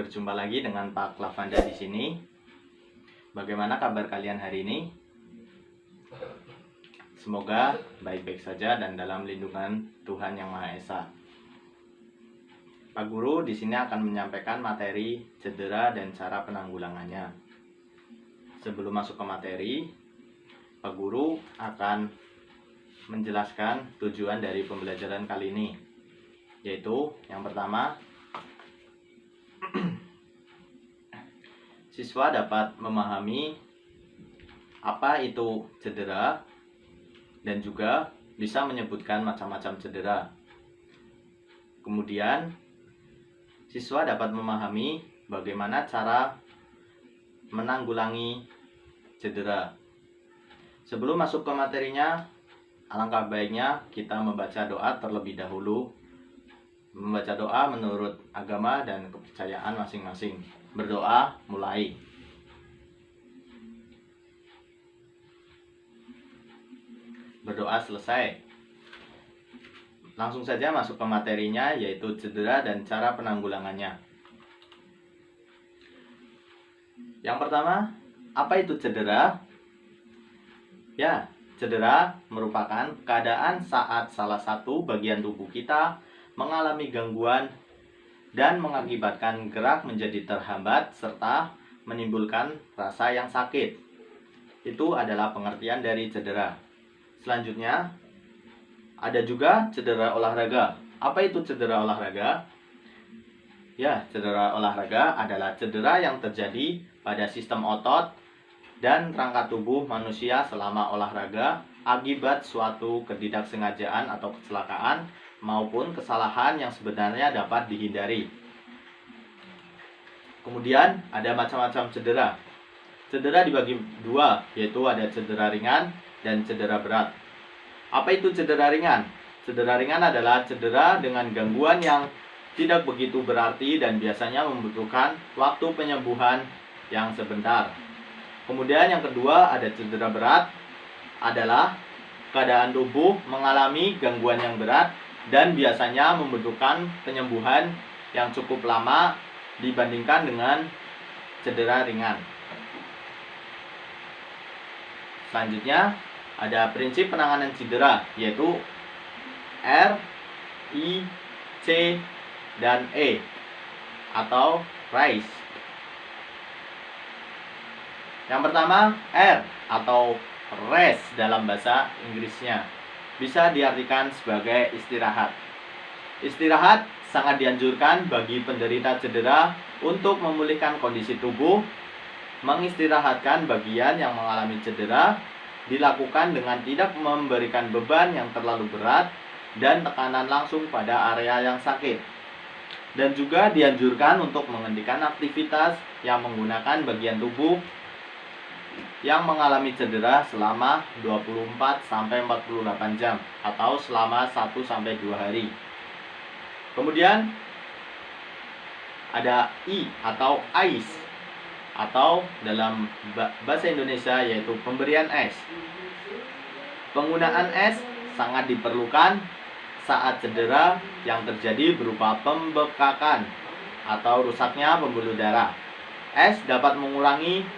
Berjumpa lagi dengan Pak Lavanda di sini. Bagaimana kabar kalian hari ini? Semoga baik-baik saja dan dalam lindungan Tuhan Yang Maha Esa. Pak Guru di sini akan menyampaikan materi cedera dan cara penanggulangannya. Sebelum masuk ke materi, Pak Guru akan menjelaskan tujuan dari pembelajaran kali ini, yaitu yang pertama, siswa dapat memahami apa itu cedera dan juga bisa menyebutkan macam-macam cedera. Kemudian, siswa dapat memahami bagaimana cara menanggulangi cedera. Sebelum masuk ke materinya, alangkah baiknya kita membaca doa terlebih dahulu. Membaca doa menurut agama dan kepercayaan masing-masing. Berdoa mulai. Berdoa selesai. Langsung saja masuk ke materinya, yaitu cedera dan cara penanggulangannya. Yang pertama, apa itu cedera? Ya, cedera merupakan keadaan saat salah satu bagian tubuh kita mengalami gangguan dan mengakibatkan gerak menjadi terhambat serta menimbulkan rasa yang sakit. Itu adalah pengertian dari cedera. Selanjutnya, ada juga cedera olahraga. Apa itu cedera olahraga? Ya, cedera olahraga adalah cedera yang terjadi pada sistem otot dan rangka tubuh manusia selama olahraga akibat suatu ketidaksengajaan atau kecelakaan maupun kesalahan yang sebenarnya dapat dihindari. Kemudian ada macam-macam cedera. Cedera dibagi dua, yaitu ada cedera ringan dan cedera berat. Apa itu cedera ringan? Cedera ringan adalah cedera dengan gangguan yang tidak begitu berarti dan biasanya membutuhkan waktu penyembuhan yang sebentar. Kemudian yang kedua ada cedera berat, adalah keadaan tubuh mengalami gangguan yang berat dan biasanya membutuhkan penyembuhan yang cukup lama dibandingkan dengan cedera ringan. Selanjutnya ada prinsip penanganan cedera, yaitu R, I, C, dan E atau RICE. Yang pertama, R atau rest dalam bahasa Inggrisnya bisa diartikan sebagai istirahat. Istirahat sangat dianjurkan bagi penderita cedera untuk memulihkan kondisi tubuh. Mengistirahatkan bagian yang mengalami cedera dilakukan dengan tidak memberikan beban yang terlalu berat dan tekanan langsung pada area yang sakit. Dan juga dianjurkan untuk menghentikan aktivitas yang menggunakan bagian tubuh yang mengalami cedera selama 24-48 jam atau selama 1-2 hari. Kemudian ada I atau ICE atau dalam bahasa Indonesia yaitu pemberian es. Penggunaan es sangat diperlukan saat cedera yang terjadi berupa pembekakan atau rusaknya pembuluh darah. Es dapat mengurangi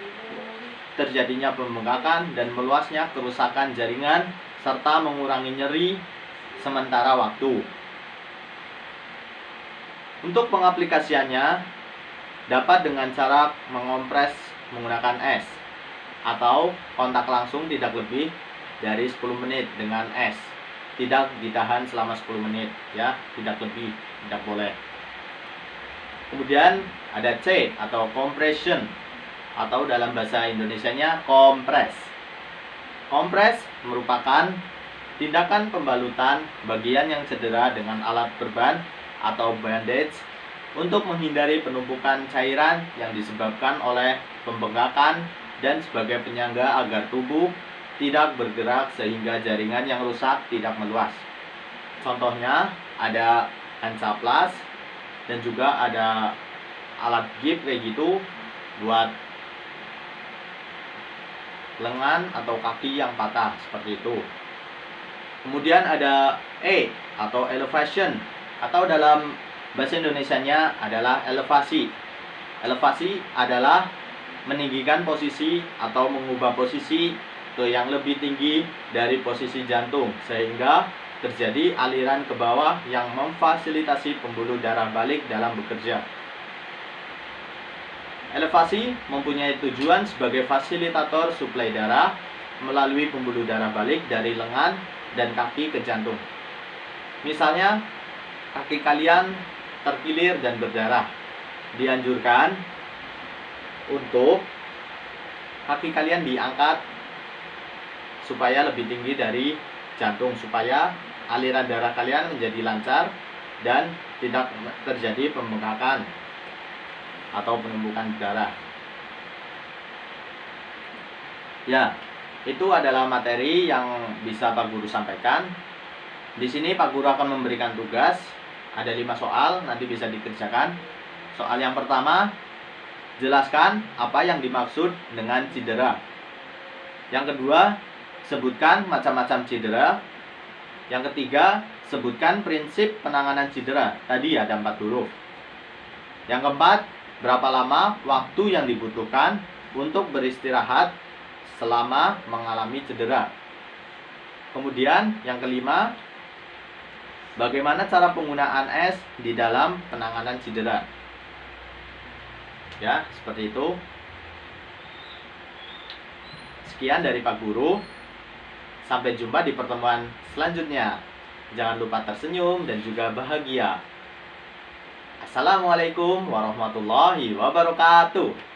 terjadinya pembengkakan dan meluasnya kerusakan jaringan serta mengurangi nyeri sementara waktu. Untuk pengaplikasiannya dapat dengan cara mengompres menggunakan es atau kontak langsung tidak lebih dari 10 menit dengan es. Tidak ditahan selama 10 menit ya, tidak lebih, tidak boleh. Kemudian ada C atau compression atau dalam bahasa Indonesianya kompres. Kompres merupakan tindakan pembalutan bagian yang cedera dengan alat perban atau bandage untuk menghindari penumpukan cairan yang disebabkan oleh pembengkakan dan sebagai penyangga agar tubuh tidak bergerak sehingga jaringan yang rusak tidak meluas. Contohnya ada hansaplast dan juga ada alat grip kayak gitu buat lengan atau kaki yang patah seperti itu. Kemudian ada E atau elevation atau dalam bahasa Indonesianya adalah elevasi. Elevasi adalah meninggikan posisi atau mengubah posisi ke yang lebih tinggi dari posisi jantung sehingga terjadi aliran ke bawah yang memfasilitasi pembuluh darah balik dalam bekerja. Elevasi mempunyai tujuan sebagai fasilitator suplai darah melalui pembuluh darah balik dari lengan dan kaki ke jantung. Misalnya, kaki kalian terkilir dan berdarah. Dianjurkan untuk kaki kalian diangkat supaya lebih tinggi dari jantung, supaya aliran darah kalian menjadi lancar dan tidak terjadi pembengkakan atau penumpukan darah. Ya, itu adalah materi yang bisa Pak Guru sampaikan. Di sini Pak Guru akan memberikan tugas, ada 5 soal, nanti bisa dikerjakan. Soal yang pertama, jelaskan apa yang dimaksud dengan cedera. Yang kedua, sebutkan macam-macam cedera. Yang ketiga, sebutkan prinsip penanganan cedera. Tadi ada 4 huruf. Yang keempat, berapa lama waktu yang dibutuhkan untuk beristirahat selama mengalami cedera. Kemudian yang kelima, bagaimana cara penggunaan es di dalam penanganan cedera. Ya, seperti itu. Sekian dari Pak Guru. Sampai jumpa di pertemuan selanjutnya. Jangan lupa tersenyum dan juga bahagia. Assalamualaikum warahmatullahi wabarakatuh.